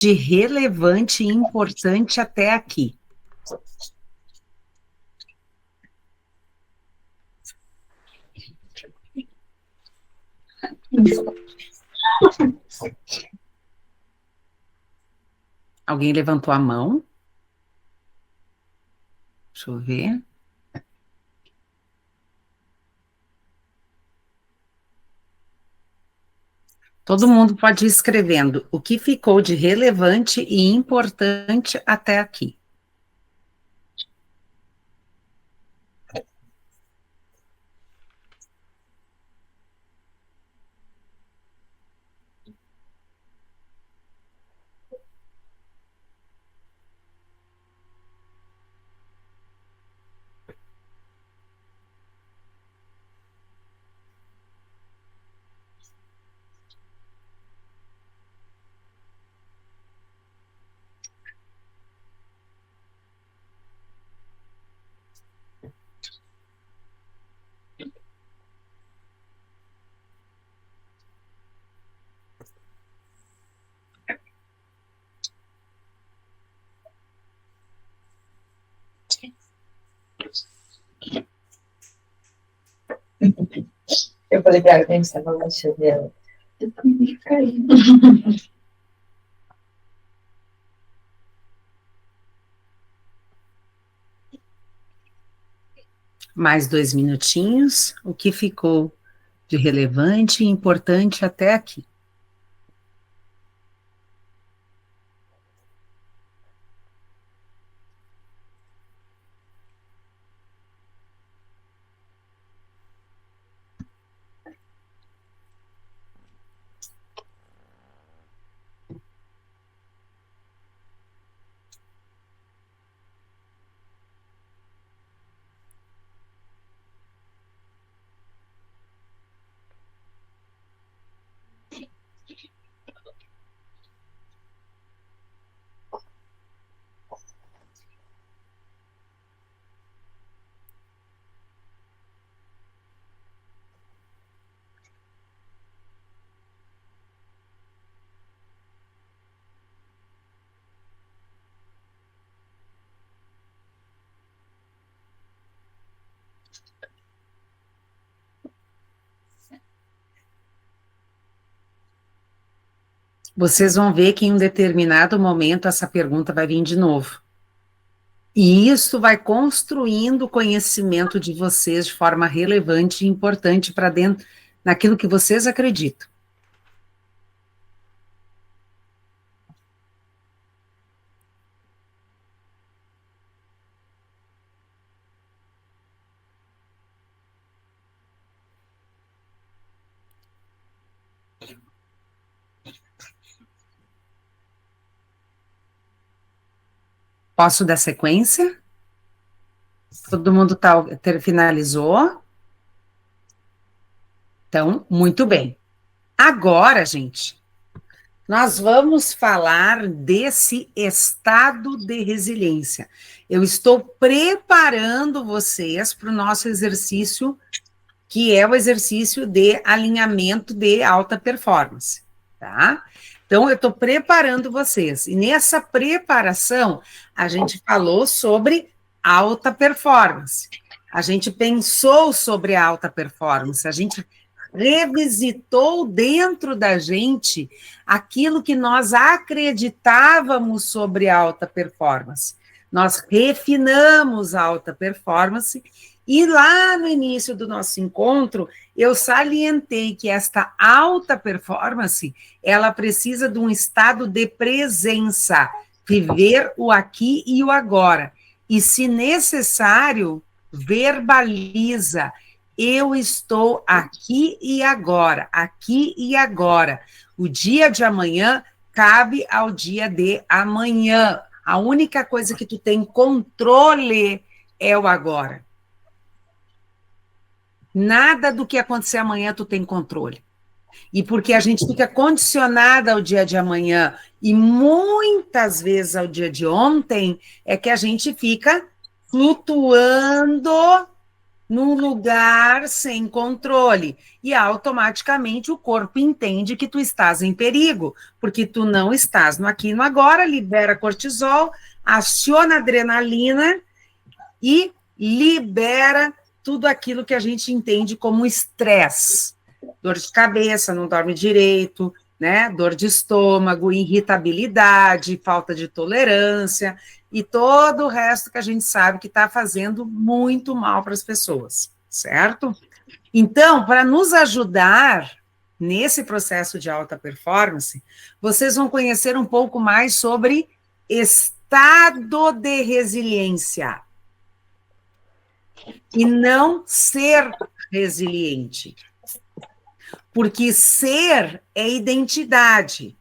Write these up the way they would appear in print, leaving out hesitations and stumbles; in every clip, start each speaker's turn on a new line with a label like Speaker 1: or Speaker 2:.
Speaker 1: de relevante e importante até aqui? Alguém levantou a mão? Deixa eu ver. Todo mundo pode ir escrevendo o que ficou de relevante e importante até aqui.
Speaker 2: Eu falei pra ela que a gente estava baixando dela. Eu também caí.
Speaker 1: Mais 2 minutinhos. O que ficou de relevante e importante até aqui? Vocês vão ver que em um determinado momento essa pergunta vai vir de novo. E isso vai construindo o conhecimento de vocês de forma relevante e importante para dentro, naquilo que vocês acreditam. Posso dar sequência? Todo mundo finalizou? Então, muito bem. Agora, gente, nós vamos falar desse estado de resiliência. Eu estou preparando vocês para o nosso exercício, que é o exercício de alinhamento de alta performance, tá? Então, eu estou preparando vocês. E nessa preparação, a gente falou sobre alta performance. A gente pensou sobre a alta performance, a gente revisitou dentro da gente aquilo que nós acreditávamos sobre a alta performance. Nós refinamos a alta performance e lá no início do nosso encontro, eu salientei que esta alta performance, ela precisa de um estado de presença, viver o aqui e o agora. E, se necessário, verbaliza. Eu estou aqui e agora, aqui e agora. O dia de amanhã cabe ao dia de amanhã. A única coisa que tu tem controle é o agora. Nada do que acontecer amanhã tu tem controle. E porque a gente fica condicionada ao dia de amanhã e muitas vezes ao dia de ontem, é que a gente fica flutuando num lugar sem controle, e automaticamente o corpo entende que tu estás em perigo, porque tu não estás no aqui e no agora, libera cortisol, aciona adrenalina e libera tudo aquilo que a gente entende como estresse. Dor de cabeça, não dorme direito, né? Dor de estômago, irritabilidade, falta de tolerância e todo o resto que a gente sabe que está fazendo muito mal para as pessoas, certo? Então, para nos ajudar nesse processo de alta performance, vocês vão conhecer um pouco mais sobre estado de resiliência e não ser resiliente. Porque ser é identidade,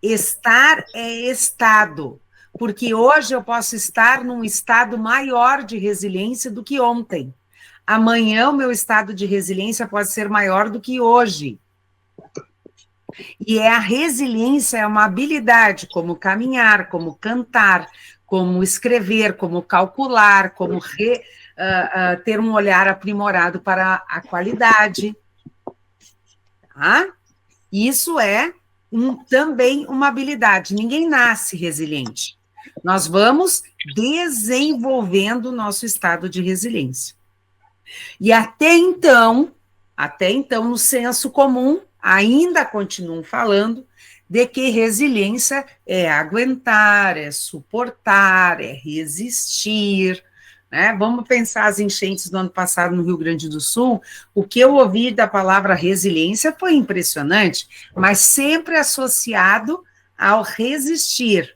Speaker 1: estar é estado. Porque hoje eu posso estar num estado maior de resiliência do que ontem. Amanhã o meu estado de resiliência pode ser maior do que hoje. E a resiliência é uma habilidade, como caminhar, como cantar, como escrever, como calcular, como ter um olhar aprimorado para a qualidade. Tá? Isso é também uma habilidade. Ninguém nasce resiliente. Nós vamos desenvolvendo o nosso estado de resiliência. E até então, no senso comum, ainda continuam falando de que resiliência é aguentar, é suportar, é resistir, né? Vamos pensar as enchentes do ano passado no Rio Grande do Sul. O que eu ouvi da palavra resiliência foi impressionante, mas sempre associado ao resistir,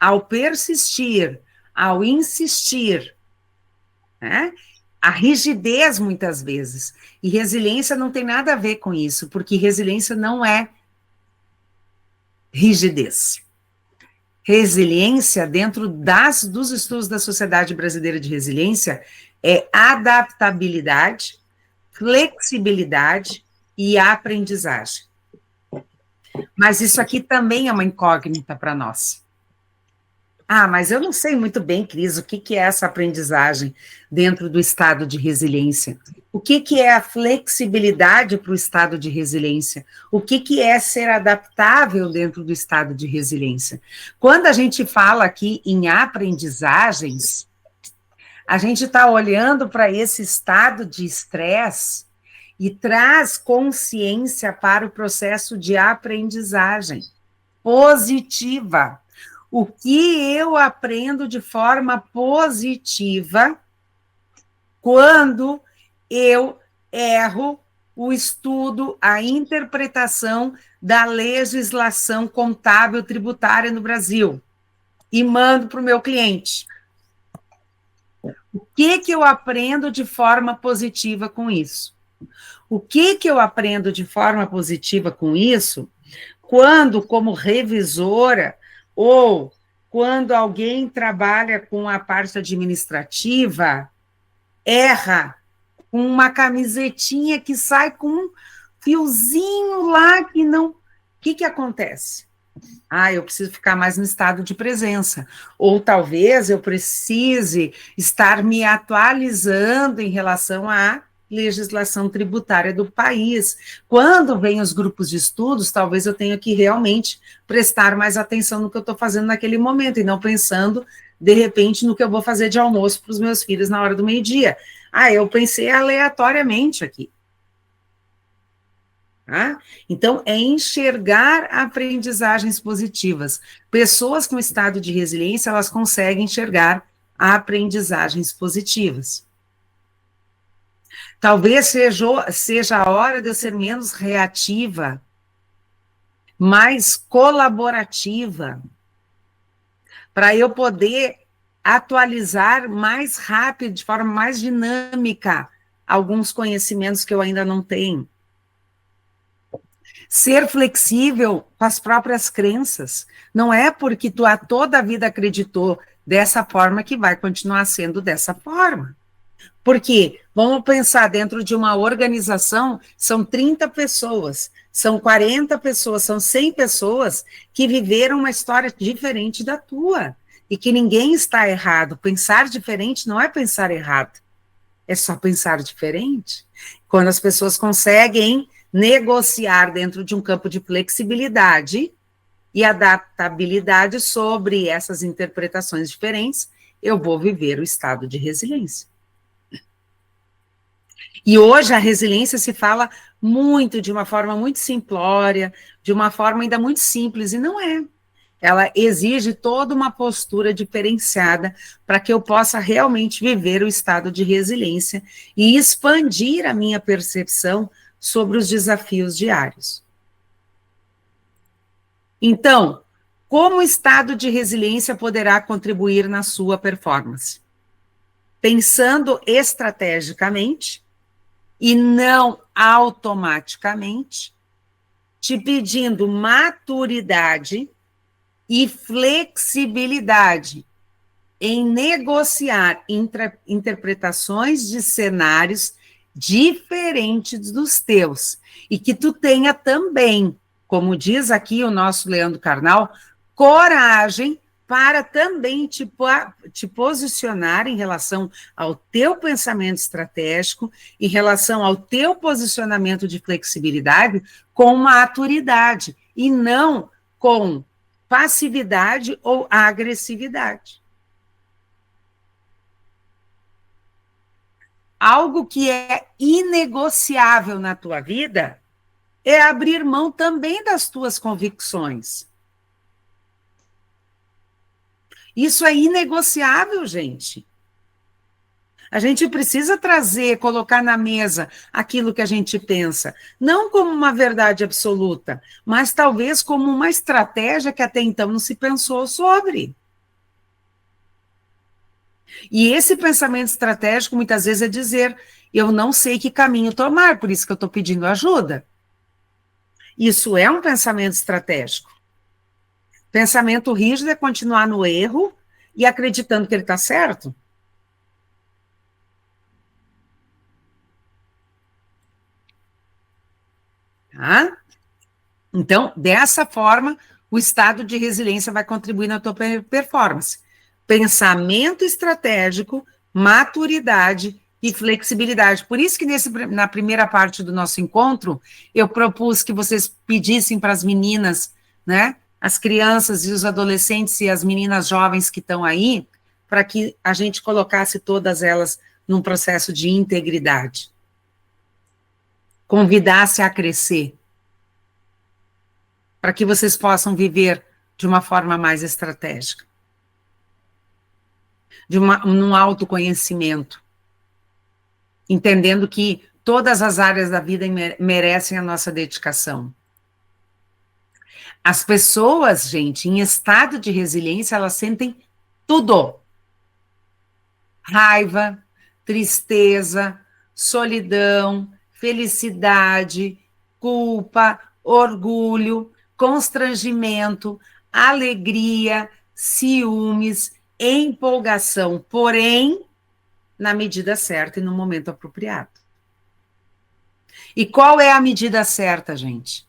Speaker 1: ao persistir, ao insistir, né? A rigidez, muitas vezes. E resiliência não tem nada a ver com isso, porque resiliência não é rigidez. Resiliência, dentro dos estudos da Sociedade Brasileira de Resiliência, é adaptabilidade, flexibilidade e aprendizagem. Mas isso aqui também é uma incógnita para nós. Ah, mas eu não sei muito bem, Cris, o que é essa aprendizagem dentro do estado de resiliência? O que é a flexibilidade para o estado de resiliência? O que é ser adaptável dentro do estado de resiliência? Quando a gente fala aqui em aprendizagens, a gente está olhando para esse estado de estresse e traz consciência para o processo de aprendizagem positiva. O que eu aprendo de forma positiva quando eu erro o estudo, a interpretação da legislação contábil tributária no Brasil e mando para o meu cliente? O que eu aprendo de forma positiva com isso? O que eu aprendo de forma positiva com isso quando, como revisora, ou quando alguém trabalha com a parte administrativa, erra com uma camisetinha que sai com um fiozinho lá que não... O que acontece? Ah, eu preciso ficar mais no estado de presença. Ou talvez eu precise estar me atualizando em relação à legislação tributária do país. Quando vem os grupos de estudos, talvez eu tenha que realmente prestar mais atenção no que eu estou fazendo naquele momento, e não pensando, de repente, no que eu vou fazer de almoço para os meus filhos na hora do meio-dia. Ah, eu pensei aleatoriamente aqui. Tá? Então, é enxergar aprendizagens positivas. Pessoas com estado de resiliência, elas conseguem enxergar aprendizagens positivas. Talvez seja a hora de eu ser menos reativa, mais colaborativa, para eu poder atualizar mais rápido, de forma mais dinâmica, alguns conhecimentos que eu ainda não tenho. Ser flexível com as próprias crenças. Não é porque tu toda a vida acreditou dessa forma que vai continuar sendo dessa forma. Porque, vamos pensar, dentro de uma organização, são 30 pessoas, são 40 pessoas, são 100 pessoas que viveram uma história diferente da tua. E que ninguém está errado. Pensar diferente não é pensar errado. É só pensar diferente. Quando as pessoas conseguem negociar dentro de um campo de flexibilidade e adaptabilidade sobre essas interpretações diferentes, eu vou viver o estado de resiliência. E hoje a resiliência se fala muito, de uma forma muito simplória, de uma forma ainda muito simples, e não é. Ela exige toda uma postura diferenciada para que eu possa realmente viver o estado de resiliência e expandir a minha percepção sobre os desafios diários. Então, como o estado de resiliência poderá contribuir na sua performance? Pensando estrategicamente e não automaticamente, te pedindo maturidade e flexibilidade em negociar interpretações de cenários diferentes dos teus, e que tu tenha também, como diz aqui o nosso Leandro Carnal, coragem para também te posicionar em relação ao teu pensamento estratégico, em relação ao teu posicionamento de flexibilidade, com maturidade, e não com passividade ou agressividade. Algo que é inegociável na tua vida é abrir mão também das tuas convicções. Isso é inegociável, gente. A gente precisa trazer, colocar na mesa aquilo que a gente pensa, não como uma verdade absoluta, mas talvez como uma estratégia que até então não se pensou sobre. E esse pensamento estratégico, muitas vezes, é dizer, eu não sei que caminho tomar, por isso que eu estou pedindo ajuda. Isso é um pensamento estratégico. Pensamento rígido é continuar no erro e acreditando que ele está certo. Tá? Então, dessa forma, o estado de resiliência vai contribuir na tua performance. Pensamento estratégico, maturidade e flexibilidade. Por isso que na primeira parte do nosso encontro, eu propus que vocês pedissem para as meninas, né, as crianças e os adolescentes e as meninas jovens que estão aí, para que a gente colocasse todas elas num processo de integridade. Convidasse a crescer, para que vocês possam viver de uma forma mais estratégica, num autoconhecimento, entendendo que todas as áreas da vida merecem a nossa dedicação. As pessoas, gente, em estado de resiliência, elas sentem tudo. Raiva, tristeza, solidão, felicidade, culpa, orgulho, constrangimento, alegria, ciúmes, empolgação, porém, na medida certa e no momento apropriado. E qual é a medida certa, gente?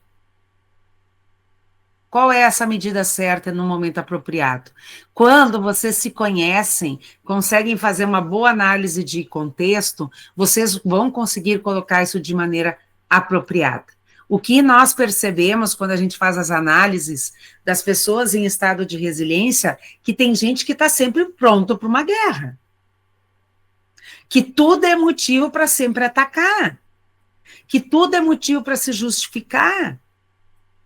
Speaker 1: Qual é essa medida certa no momento apropriado? Quando vocês se conhecem, conseguem fazer uma boa análise de contexto, vocês vão conseguir colocar isso de maneira apropriada. O que nós percebemos quando a gente faz as análises das pessoas em estado de resiliência, que tem gente que está sempre pronto para uma guerra. Que tudo é motivo para sempre atacar. Que tudo é motivo para se justificar.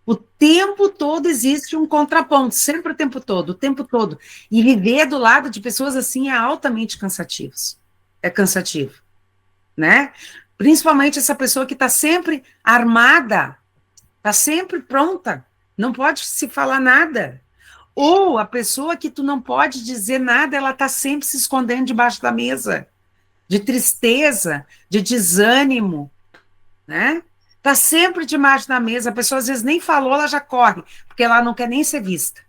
Speaker 1: O tempo todo existe um contraponto, sempre o tempo todo. E viver do lado de pessoas assim é altamente cansativo. É cansativo, né? Principalmente essa pessoa que está sempre armada, está sempre pronta, não pode se falar nada. Ou a pessoa que tu não pode dizer nada, ela está sempre se escondendo debaixo da mesa, de tristeza, de desânimo, né? Está sempre debaixo da mesa, a pessoa às vezes nem falou, ela já corre, porque ela não quer nem ser vista.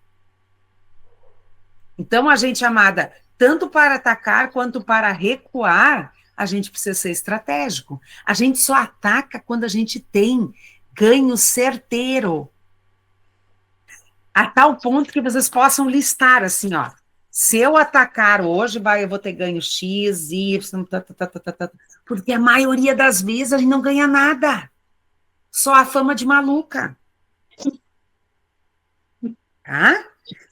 Speaker 1: Então, a gente, amada, tanto para atacar quanto para recuar, a gente precisa ser estratégico. A gente só ataca quando a gente tem ganho certeiro. A tal ponto que vocês possam listar, assim, ó, Se eu atacar hoje, eu vou ter ganho X, Y, porque a maioria das vezes a gente não ganha nada. Só a fama de maluca. Tá?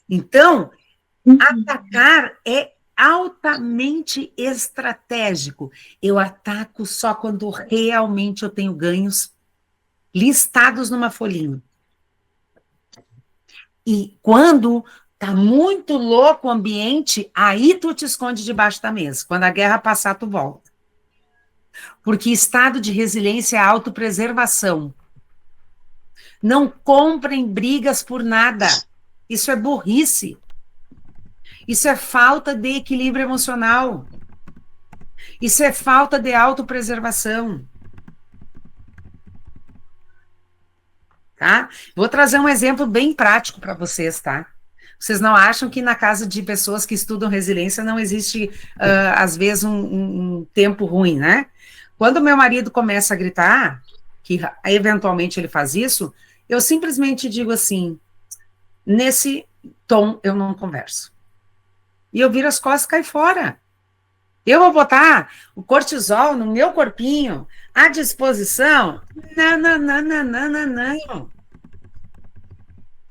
Speaker 1: Então, atacar é altamente estratégico. Eu ataco só quando realmente eu tenho ganhos listados numa folhinha. E quando tá muito louco o ambiente, aí tu te esconde debaixo da mesa. Quando a guerra passar, tu volta. Porque estado de resiliência é autopreservação. Não comprem brigas por nada. Isso é burrice. Isso é falta de equilíbrio emocional. Isso é falta de autopreservação. Tá? Vou trazer um exemplo bem prático para vocês, tá? Vocês não acham que na casa de pessoas que estudam resiliência não existe, às vezes, um tempo ruim, né? Quando meu marido começa a gritar, que eventualmente ele faz isso, eu simplesmente digo assim, nesse tom eu não converso. E eu viro as costas e caio fora. Eu vou botar o cortisol no meu corpinho à disposição? Não, não, não, não, não, não, não.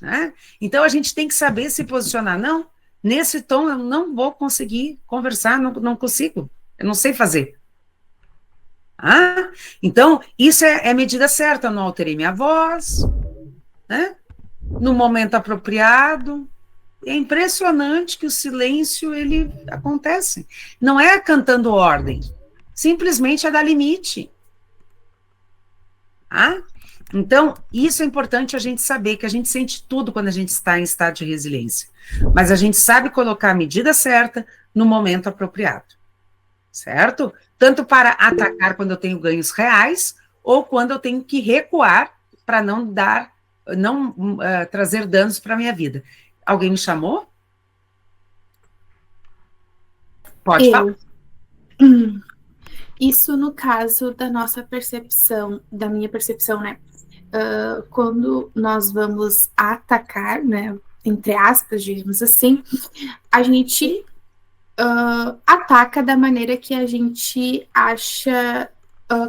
Speaker 1: Né? Então a gente tem que saber se posicionar. Não, nesse tom eu não vou conseguir conversar, não consigo, eu não sei fazer. Ah, então isso é a medida certa, eu não alterei minha voz, né? No momento apropriado. É impressionante que o silêncio ele acontece. Não é cantando ordem, simplesmente é dar limite. Ah? Então, isso é importante a gente saber, que a gente sente tudo quando a gente está em estado de resiliência. Mas a gente sabe colocar a medida certa no momento apropriado. Certo? Tanto para atacar quando eu tenho ganhos reais, ou quando eu tenho que recuar para não trazer danos para a minha vida. Alguém me chamou? Pode falar.
Speaker 3: Isso no caso da nossa percepção, da minha percepção, né? Quando nós vamos atacar, né? Entre aspas, digamos assim, a gente ataca da maneira que a gente acha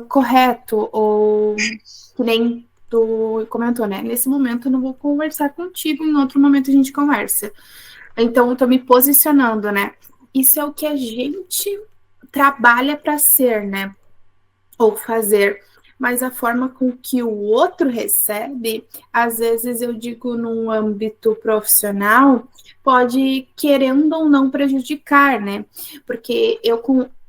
Speaker 3: correto, ou que nem tu comentou, né? Nesse momento eu não vou conversar contigo, em outro momento a gente conversa. Então eu tô me posicionando, né? Isso é o que a gente trabalha para ser, né? Ou fazer. Mas a forma com que o outro recebe, às vezes eu digo num âmbito profissional, pode, querendo ou não, prejudicar, né? Porque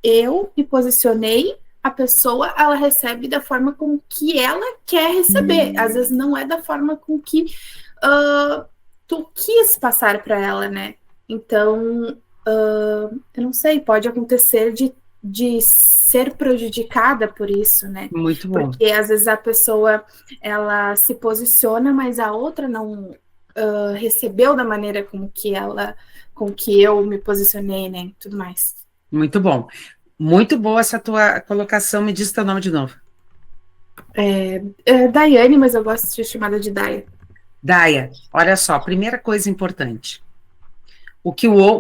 Speaker 3: eu me posicionei, a pessoa, ela recebe da forma com que ela quer receber. Às vezes não é da forma com que tu quis passar para ela, né? Então, eu não sei, pode acontecer de ser prejudicada por isso, né?
Speaker 1: Muito bom.
Speaker 3: Porque às vezes a pessoa, ela se posiciona, mas a outra não recebeu da maneira com que eu me posicionei, né? Tudo mais.
Speaker 1: Muito bom. Muito boa essa tua colocação. Me diz teu nome de novo.
Speaker 3: Daiane, mas eu gosto de ser chamada de Daia.
Speaker 1: Daia, olha só, primeira coisa importante.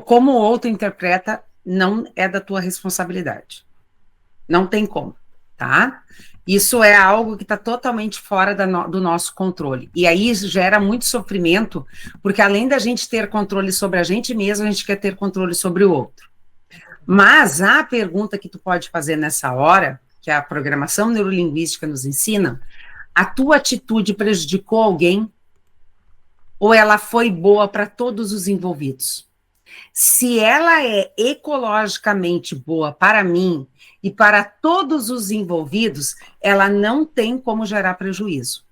Speaker 1: Como o outro interpreta não é da tua responsabilidade. Não tem como, tá? Isso é algo que está totalmente fora do nosso controle. E aí isso gera muito sofrimento, porque além da gente ter controle sobre a gente mesmo, a gente quer ter controle sobre o outro. Mas a pergunta que tu pode fazer nessa hora, que a programação neurolinguística nos ensina, a tua atitude prejudicou alguém ou ela foi boa para todos os envolvidos? Se ela é ecologicamente boa para mim e para todos os envolvidos, ela não tem como gerar prejuízo.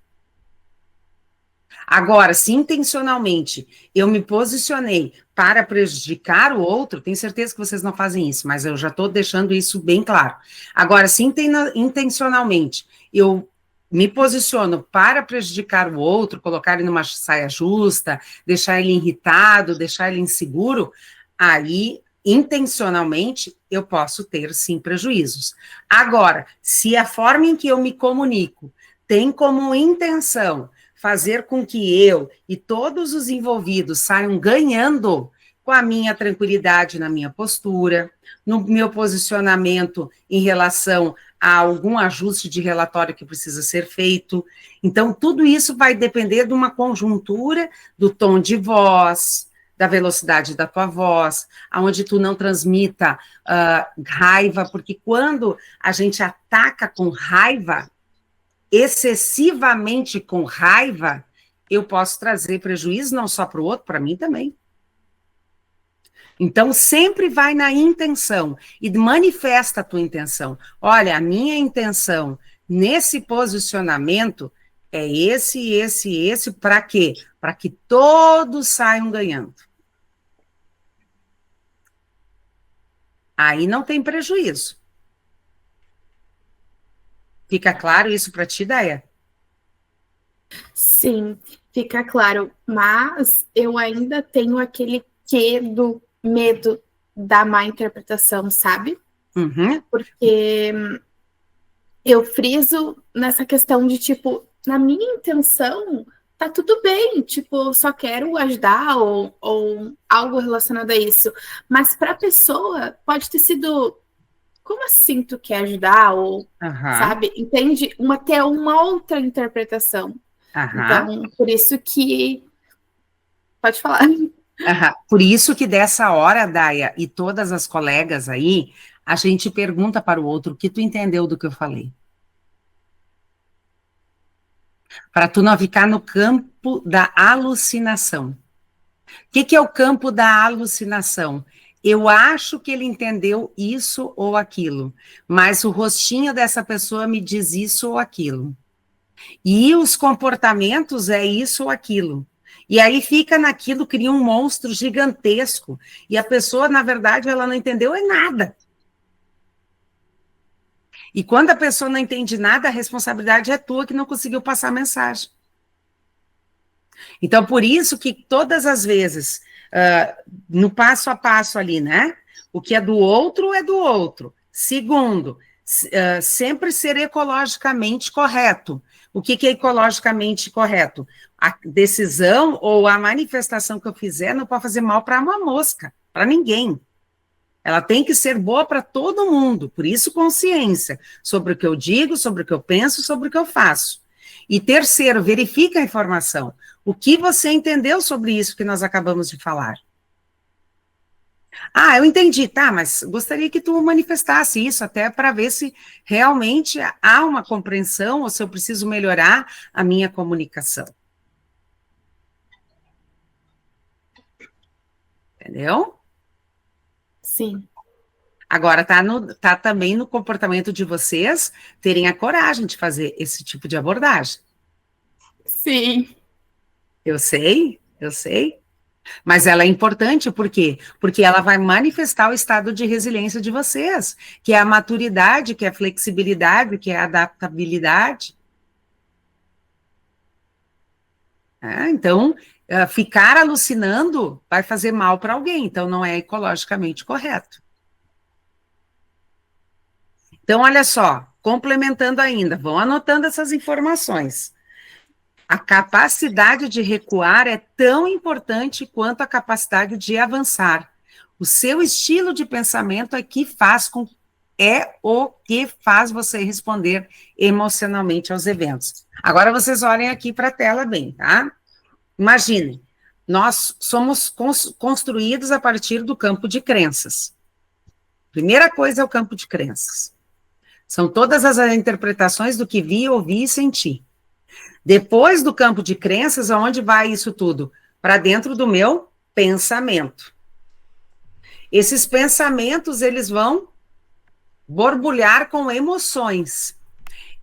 Speaker 1: Agora, se intencionalmente eu me posicionei para prejudicar o outro, tenho certeza que vocês não fazem isso, mas eu já estou deixando isso bem claro. Agora, se intencionalmente eu me posiciono para prejudicar o outro, colocar ele numa saia justa, deixar ele irritado, deixar ele inseguro, aí, intencionalmente, eu posso ter, sim, prejuízos. Agora, se a forma em que eu me comunico tem como intenção fazer com que eu e todos os envolvidos saiam ganhando, com a minha tranquilidade na minha postura, no meu posicionamento em relação a algum ajuste de relatório que precisa ser feito. Então, tudo isso vai depender de uma conjuntura do tom de voz, da velocidade da tua voz, aonde tu não transmita raiva, porque quando a gente ataca com raiva, excessivamente com raiva, eu posso trazer prejuízo não só para o outro, para mim também. Então, sempre vai na intenção e manifesta a tua intenção. Olha, a minha intenção nesse posicionamento é esse, para quê? Para que todos saiam ganhando. Aí não tem prejuízo. Fica claro isso para ti, Daia?
Speaker 3: Sim, fica claro. Mas eu ainda tenho aquele quê do medo da má interpretação, sabe?
Speaker 1: Uhum.
Speaker 3: Porque eu friso nessa questão de, tipo, na minha intenção, tá tudo bem, tipo, eu só quero ajudar ou algo relacionado a isso. Mas para a pessoa, pode ter sido, como assim tu quer ajudar? Ou, sabe? Entende? Ter uma outra interpretação. Então, por isso que... Pode falar.
Speaker 1: Por isso que dessa hora, Daia, e todas as colegas aí, a gente pergunta para o outro o que tu entendeu do que eu falei. Para tu não ficar no campo da alucinação. O que é o campo da alucinação? Eu acho que ele entendeu isso ou aquilo, mas o rostinho dessa pessoa me diz isso ou aquilo. E os comportamentos é isso ou aquilo. E aí fica naquilo, cria um monstro gigantesco. E a pessoa, na verdade, ela não entendeu nada. E quando a pessoa não entende nada, a responsabilidade é tua que não conseguiu passar a mensagem. Então, por isso que todas as vezes, no passo a passo ali, né? O que é do outro é do outro. Segundo, sempre ser ecologicamente correto. O que é ecologicamente correto? A decisão ou a manifestação que eu fizer não pode fazer mal para uma mosca, para ninguém. Ela tem que ser boa para todo mundo. Por isso, consciência sobre o que eu digo, sobre o que eu penso, sobre o que eu faço. E terceiro, verifica a informação. O que você entendeu sobre isso que nós acabamos de falar? Ah, eu entendi, tá, mas gostaria que tu manifestasse isso até para ver se realmente há uma compreensão ou se eu preciso melhorar a minha comunicação. Entendeu?
Speaker 3: Sim.
Speaker 1: Agora, tá também no comportamento de vocês terem a coragem de fazer esse tipo de abordagem.
Speaker 3: Sim.
Speaker 1: Eu sei. Mas ela é importante, por quê? Porque ela vai manifestar o estado de resiliência de vocês, que é a maturidade, que é a flexibilidade, que é a adaptabilidade. Então, ficar alucinando vai fazer mal para alguém, então não é ecologicamente correto. Então, olha só, complementando ainda, vão anotando essas informações. A capacidade de recuar é tão importante quanto a capacidade de avançar. O seu estilo de pensamento é o que faz você responder emocionalmente aos eventos. Agora vocês olhem aqui para a tela bem, tá? Imaginem, nós somos construídos a partir do campo de crenças. Primeira coisa é o campo de crenças. São todas as interpretações do que vi, ouvi e senti. Depois do campo de crenças, aonde vai isso tudo? Para dentro do meu pensamento. Esses pensamentos, eles vão borbulhar com emoções.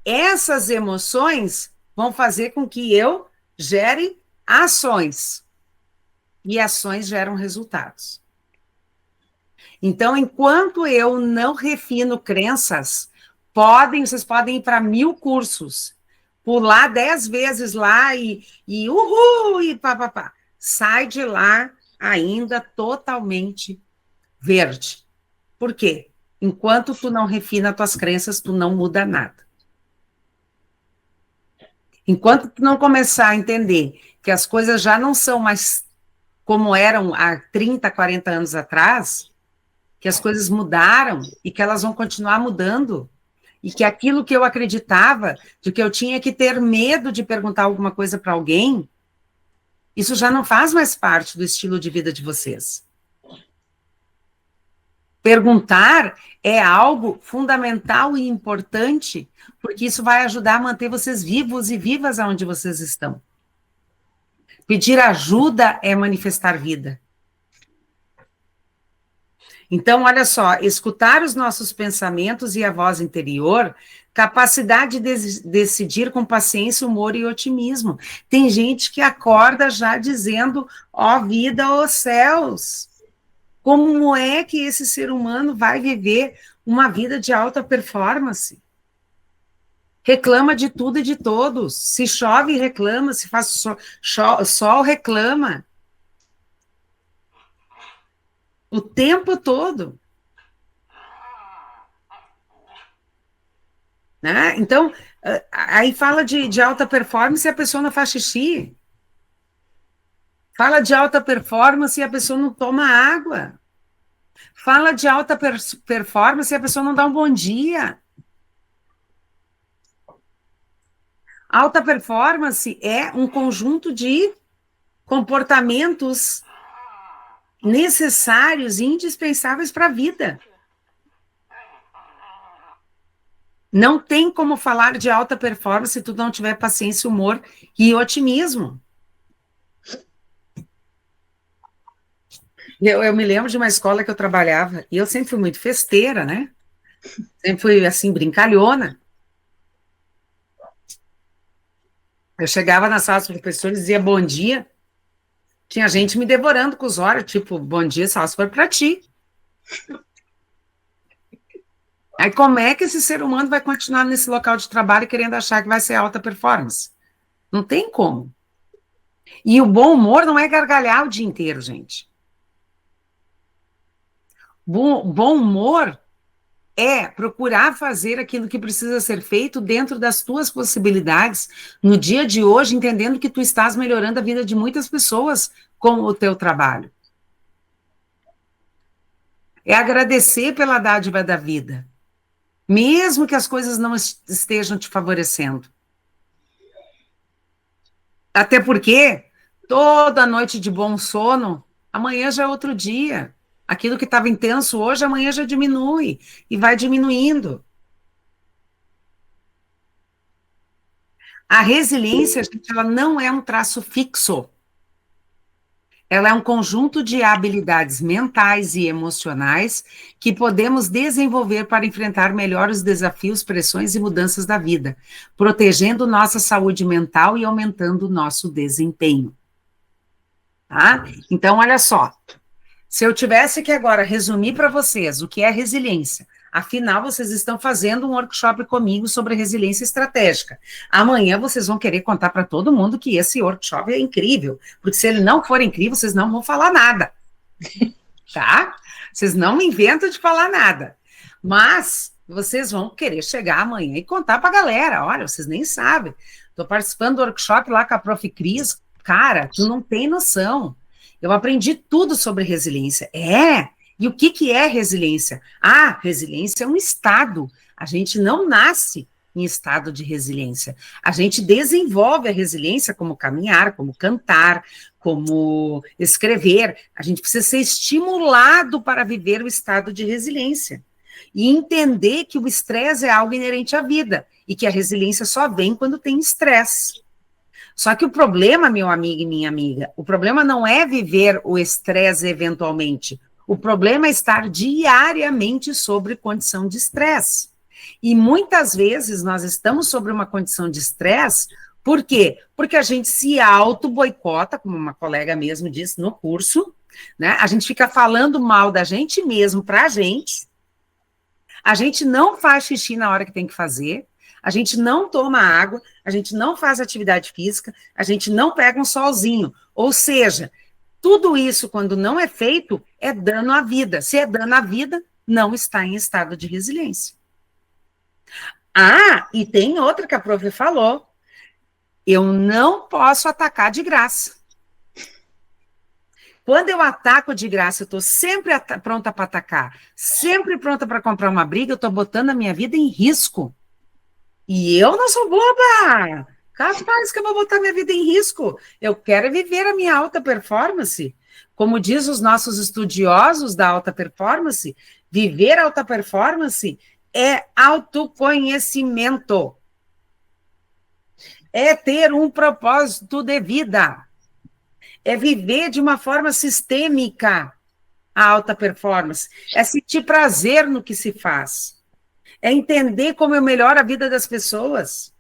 Speaker 1: Essas emoções vão fazer com que eu gere ações. E ações geram resultados. Então, enquanto eu não refino crenças, vocês podem ir para 1000 cursos, pular 10 vezes lá e uhul, e papapá. Sai de lá ainda totalmente verde. Por quê? Enquanto tu não refina tuas crenças, tu não muda nada. Enquanto tu não começar a entender que as coisas já não são mais como eram há 30, 40 anos atrás, que as coisas mudaram e que elas vão continuar mudando, e que aquilo que eu acreditava, de que eu tinha que ter medo de perguntar alguma coisa para alguém, isso já não faz mais parte do estilo de vida de vocês. Perguntar é algo fundamental e importante, porque isso vai ajudar a manter vocês vivos e vivas aonde vocês estão. Pedir ajuda é manifestar vida. Então, olha só, escutar os nossos pensamentos e a voz interior, capacidade de decidir com paciência, humor e otimismo. Tem gente que acorda já dizendo, ó vida, ó céus. Como é que esse ser humano vai viver uma vida de alta performance? Reclama de tudo e de todos. Se chove, reclama. Se faz sol, reclama. O tempo todo. Né? Então, aí fala de alta performance e a pessoa não faz xixi. Fala de alta performance e a pessoa não toma água. Fala de alta performance e a pessoa não dá um bom dia. Alta performance é um conjunto de comportamentos necessários e indispensáveis para a vida. Não tem como falar de alta performance se tu não tiver paciência, humor e otimismo. Eu me lembro de uma escola que eu trabalhava, e eu sempre fui muito festeira, né? Sempre fui, assim, brincalhona. Eu chegava na sala dos professores e dizia bom dia. Tinha gente me devorando com os olhos, tipo, bom dia, só se for para ti. Aí como é que esse ser humano vai continuar nesse local de trabalho querendo achar que vai ser alta performance? Não tem como. E o bom humor não é gargalhar o dia inteiro, gente. Bom humor é procurar fazer aquilo que precisa ser feito dentro das tuas possibilidades no dia de hoje, entendendo que tu estás melhorando a vida de muitas pessoas com o teu trabalho. É agradecer pela dádiva da vida, mesmo que as coisas não estejam te favorecendo. Até porque toda noite de bom sono, amanhã já é outro dia. Aquilo que estava intenso hoje, amanhã já diminui e vai diminuindo. A resiliência, gente, ela não é um traço fixo. Ela é um conjunto de habilidades mentais e emocionais que podemos desenvolver para enfrentar melhor os desafios, pressões e mudanças da vida, protegendo nossa saúde mental e aumentando o nosso desempenho. Tá? Então, olha só. Se eu tivesse que agora resumir para vocês o que é resiliência, afinal, vocês estão fazendo um workshop comigo sobre resiliência estratégica. Amanhã vocês vão querer contar para todo mundo que esse workshop é incrível, porque se ele não for incrível, vocês não vão falar nada. Tá? Vocês não me inventam de falar nada. Mas vocês vão querer chegar amanhã e contar para a galera. Olha, vocês nem sabem. Estou participando do workshop lá com a Prof. Cris. Cara, tu não tem noção. Eu aprendi tudo sobre resiliência. E o que é resiliência? Ah, resiliência é um estado. A gente não nasce em estado de resiliência. A gente desenvolve a resiliência como caminhar, como cantar, como escrever. A gente precisa ser estimulado para viver o estado de resiliência. E entender que o estresse é algo inerente à vida e que a resiliência só vem quando tem estresse. Só que o problema, meu amigo e minha amiga, o problema não é viver o estresse eventualmente. O problema é estar diariamente sobre condição de estresse. E muitas vezes nós estamos sobre uma condição de estresse, por quê? Porque a gente se auto-boicota, como uma colega mesmo disse no curso, né? A gente fica falando mal da gente mesmo para a gente não faz xixi na hora que tem que fazer, a gente não toma água, a gente não faz atividade física, a gente não pega um solzinho. Ou seja, tudo isso, quando não é feito, é dano à vida. Se é dano à vida, não está em estado de resiliência. Ah, e tem outra que a prof falou. Eu não posso atacar de graça. Quando eu ataco de graça, eu estou sempre pronta para atacar, sempre pronta para comprar uma briga, eu estou botando a minha vida em risco. E eu não sou boba! Capaz que eu vou botar minha vida em risco. Eu quero viver a minha alta performance. Como diz os nossos estudiosos da alta performance, viver alta performance é autoconhecimento. É ter um propósito de vida. É viver de uma forma sistêmica a alta performance. É sentir prazer no que se faz. É entender como eu melhoro a vida das pessoas.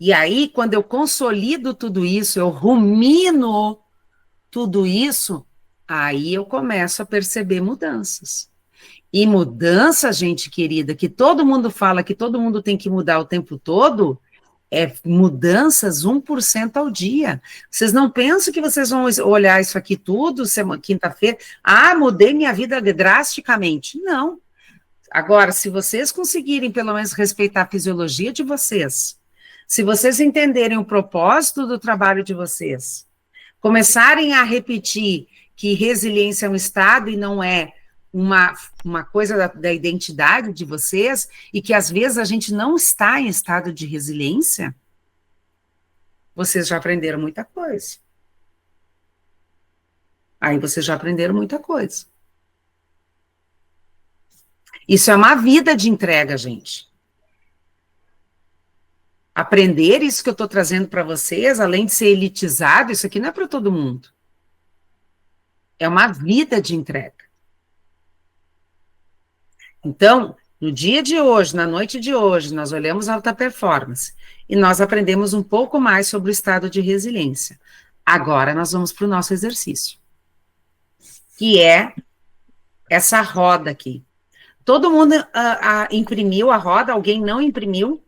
Speaker 1: E aí, quando eu consolido tudo isso, eu rumino tudo isso, aí eu começo a perceber mudanças. E mudança, gente querida, que todo mundo fala que todo mundo tem que mudar o tempo todo, é mudanças 1% ao dia. Vocês não pensam que vocês vão olhar isso aqui tudo, quinta-feira, mudei minha vida drasticamente. Não. Agora, se vocês conseguirem pelo menos respeitar a fisiologia de vocês, se vocês entenderem o propósito do trabalho de vocês, começarem a repetir que resiliência é um estado e não é uma coisa da identidade de vocês, e que às vezes a gente não está em estado de resiliência, vocês já aprenderam muita coisa. Aí vocês já aprenderam muita coisa. Isso é uma vida de entrega, gente. Aprender isso que eu estou trazendo para vocês, além de ser elitizado, isso aqui não é para todo mundo. É uma vida de entrega. Então, no dia de hoje, na noite de hoje, nós olhamos a alta performance e nós aprendemos um pouco mais sobre o estado de resiliência. Agora nós vamos para o nosso exercício, que é essa roda aqui. Todo mundo imprimiu a roda? Alguém não imprimiu?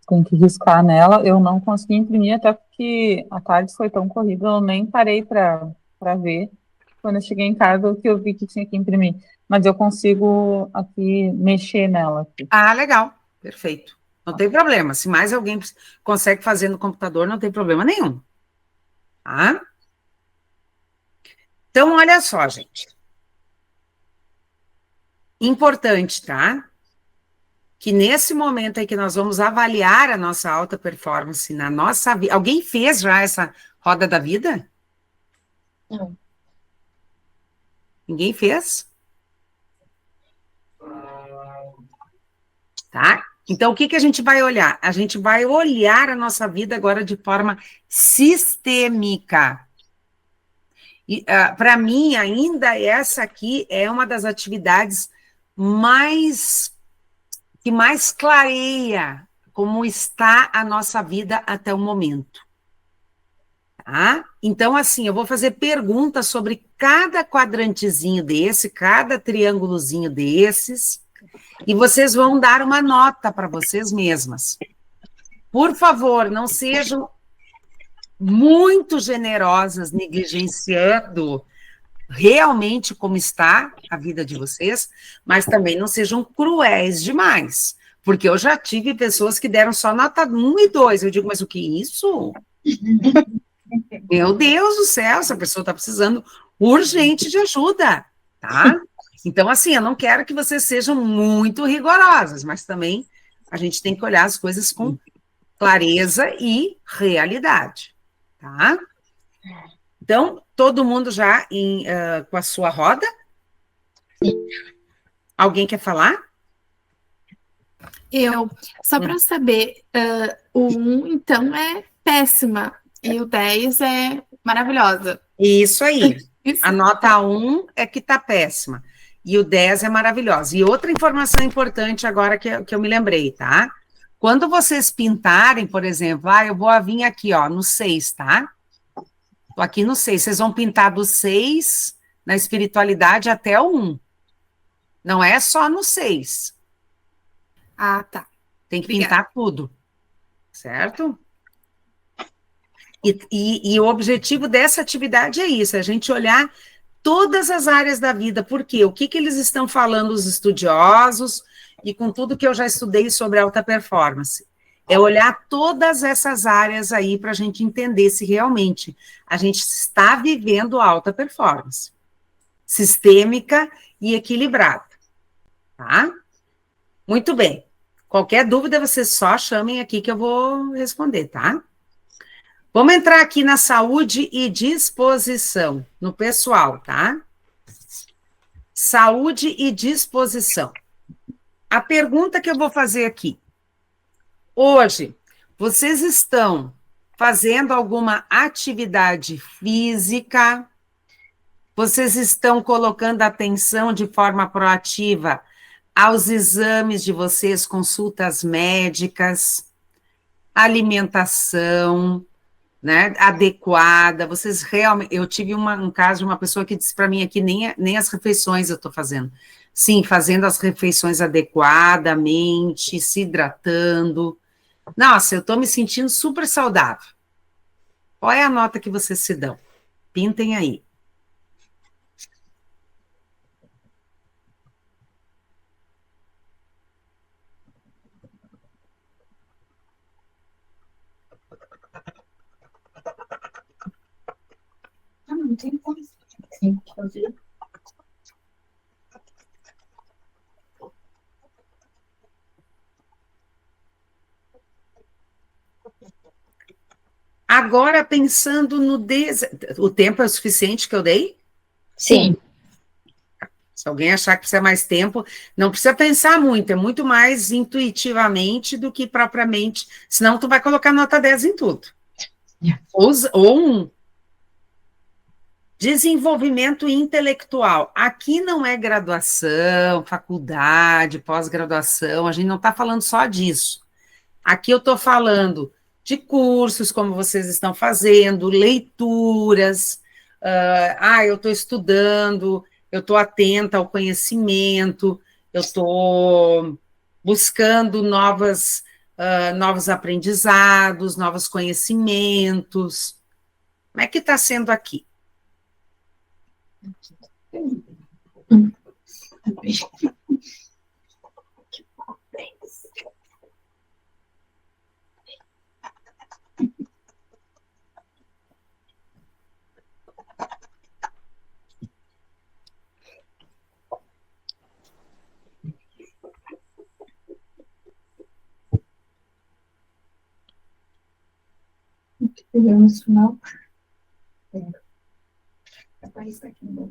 Speaker 4: Tem que riscar nela. Eu não consegui imprimir, até porque a tarde foi tão corrida, eu nem parei para ver. Quando eu cheguei em casa, que eu vi que tinha que imprimir. Mas eu consigo aqui mexer nela. Aqui.
Speaker 1: Legal. Perfeito. Não tem problema. Se mais alguém consegue fazer no computador, não tem problema nenhum. Tá? Então, olha só, gente. Importante, tá? Que nesse momento aí que nós vamos avaliar a nossa alta performance na nossa vida. Alguém fez já essa roda da vida?
Speaker 2: Não.
Speaker 1: Ninguém fez? Tá? Então, o que a gente vai olhar? A gente vai olhar a nossa vida agora de forma sistêmica. E para mim, ainda essa aqui é uma das atividades que mais clareia como está a nossa vida até o momento. Tá? Então, assim, eu vou fazer perguntas sobre cada quadrantezinho desse, cada triângulozinho desses, e vocês vão dar uma nota para vocês mesmas. Por favor, não sejam muito generosas, negligenciando realmente como está a vida de vocês, mas também não sejam cruéis demais, porque eu já tive pessoas que deram só nota 1 e 2, eu digo, mas o que é isso? Meu Deus do céu, essa pessoa está precisando urgente de ajuda, tá? Então, assim, eu não quero que vocês sejam muito rigorosas, mas também a gente tem que olhar as coisas com clareza e realidade, tá? Então, todo mundo já com a sua roda? Alguém quer falar?
Speaker 3: Eu. Só para saber, o 1, então, é péssima, e o 10 é maravilhosa.
Speaker 1: Isso aí.
Speaker 3: Isso.
Speaker 1: A nota 1 é que está péssima, e o 10 é maravilhosa. E outra informação importante agora que eu me lembrei, tá? Quando vocês pintarem, por exemplo, eu vou vir aqui, ó, no 6, tá? Tô aqui no 6, vocês vão pintar do 6 na espiritualidade até o 1. Não é só no 6.
Speaker 3: Tá.
Speaker 1: Tem que
Speaker 3: Obrigada.
Speaker 1: pintar tudo, certo? E o objetivo dessa atividade é isso, a gente olhar todas as áreas da vida. Por quê? O que eles estão falando, os estudiosos, e com tudo que eu já estudei sobre alta performance. É olhar todas essas áreas aí para a gente entender se realmente a gente está vivendo alta performance, sistêmica e equilibrada, tá? Muito bem. Qualquer dúvida, vocês só chamem aqui que eu vou responder, tá? Vamos entrar aqui na saúde e disposição, no pessoal, tá? Saúde e disposição. A pergunta que eu vou fazer aqui. Hoje, vocês estão fazendo alguma atividade física? Vocês estão colocando atenção de forma proativa aos exames de vocês, consultas médicas, alimentação, né, adequada? Vocês realmente... Eu tive um caso de uma pessoa que disse para mim aqui, nem as refeições eu estou fazendo. Sim, fazendo as refeições adequadamente, se hidratando. Nossa, eu estou me sentindo super saudável. Qual é a nota que vocês se dão? Pintem aí.
Speaker 2: Não tem como. Sim, fazer.
Speaker 1: Agora, pensando no... O tempo é o suficiente que eu dei?
Speaker 2: Sim.
Speaker 1: Se alguém achar que precisa mais tempo, não precisa pensar muito, é muito mais intuitivamente do que propriamente, senão tu vai colocar nota 10 em tudo. Ou um. Desenvolvimento intelectual. Aqui não é graduação, faculdade, pós-graduação, a gente não está falando só disso. Aqui eu estou falando de cursos, como vocês estão fazendo, leituras, eu estou estudando, eu estou atenta ao conhecimento, eu estou buscando novos aprendizados, novos conhecimentos. Como é que está sendo aqui?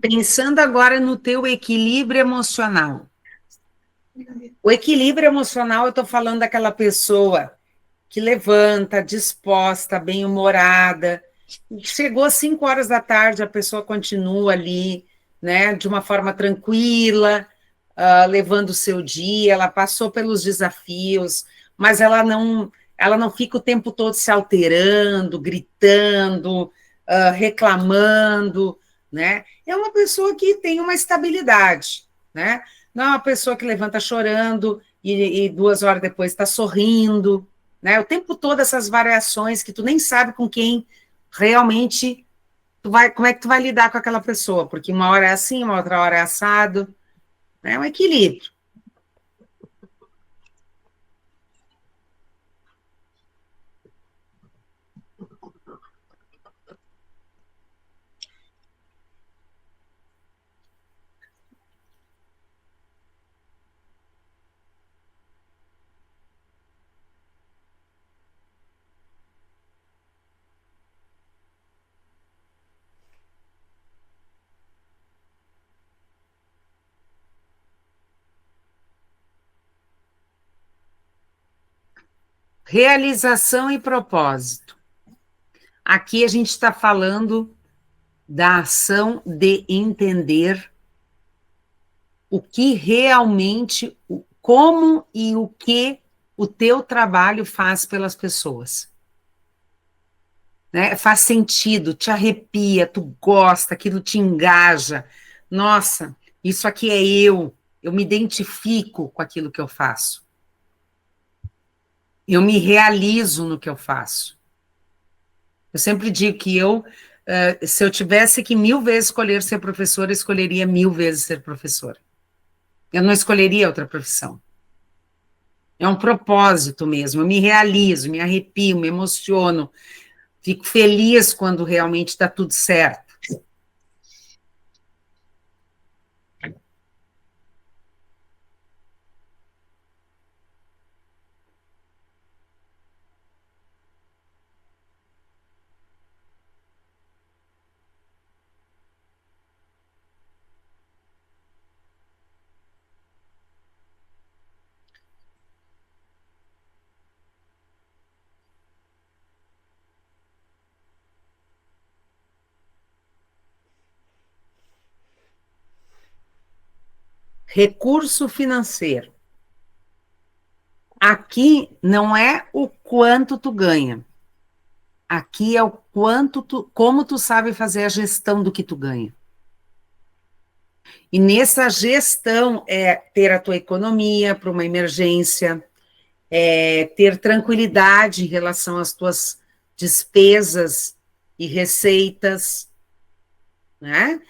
Speaker 1: Pensando agora no teu equilíbrio emocional. O equilíbrio emocional, eu estou falando daquela pessoa que levanta, disposta, bem-humorada. Chegou às 5 horas da tarde, a pessoa continua ali, né, de uma forma tranquila, levando o seu dia, ela passou pelos desafios, mas ela não fica o tempo todo se alterando, gritando, reclamando, né? É uma pessoa que tem uma estabilidade, né? Não é uma pessoa que levanta chorando e 2 horas depois está sorrindo, né? O tempo todo essas variações que tu nem sabe com quem realmente como é que tu vai lidar com aquela pessoa, porque uma hora é assim, uma outra hora é assado, né? É um equilíbrio. Realização e propósito. Aqui a gente está falando da ação de entender o que realmente, como e o que o teu trabalho faz pelas pessoas. Né? Faz sentido, te arrepia, tu gosta, aquilo te engaja. Nossa, isso aqui é eu me identifico com aquilo que eu faço. Eu me realizo no que eu faço. Eu sempre digo que se eu tivesse que 1000 vezes escolher ser professora, eu escolheria 1000 vezes ser professora. Eu não escolheria outra profissão. É um propósito mesmo. Eu me realizo, me arrepio, me emociono, fico feliz quando realmente está tudo certo. Recurso financeiro. Aqui não é o quanto tu ganha. Aqui é o quanto tu, como tu sabe fazer a gestão do que tu ganha. E nessa gestão é ter a tua economia para uma emergência, é ter tranquilidade em relação às tuas despesas e receitas, né?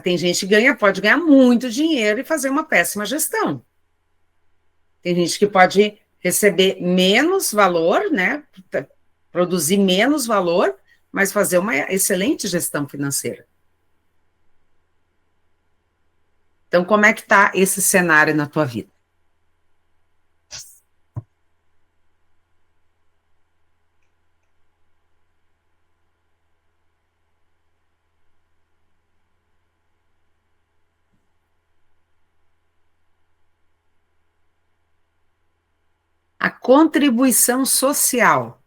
Speaker 1: Tem gente que pode ganhar muito dinheiro e fazer uma péssima gestão. Tem gente que pode receber menos valor, né? Produzir menos valor, mas fazer uma excelente gestão financeira. Então, como é que está esse cenário na tua vida? A contribuição social.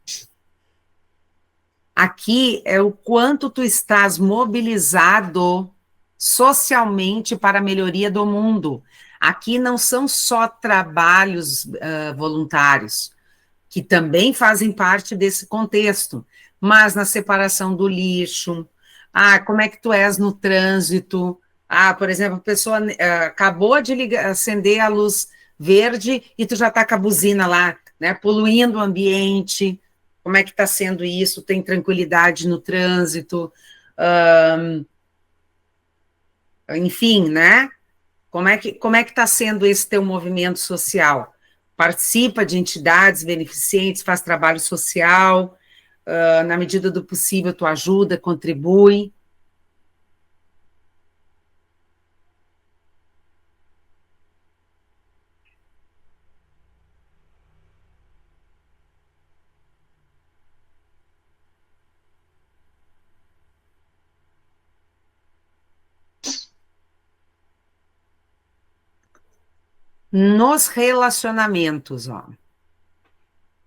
Speaker 1: Aqui é o quanto tu estás mobilizado socialmente para a melhoria do mundo. Aqui não são só trabalhos voluntários, que também fazem parte desse contexto, mas na separação do lixo, como é que tu és no trânsito, por exemplo, a pessoa acabou de acender a luz verde e tu já está com a buzina lá, né, poluindo o ambiente. Como é que está sendo isso? Tem tranquilidade no trânsito? Enfim, né? Como é que está sendo esse teu movimento social? Participa de entidades beneficentes, faz trabalho social, na medida do possível tu ajuda, contribui. Nos relacionamentos, ó.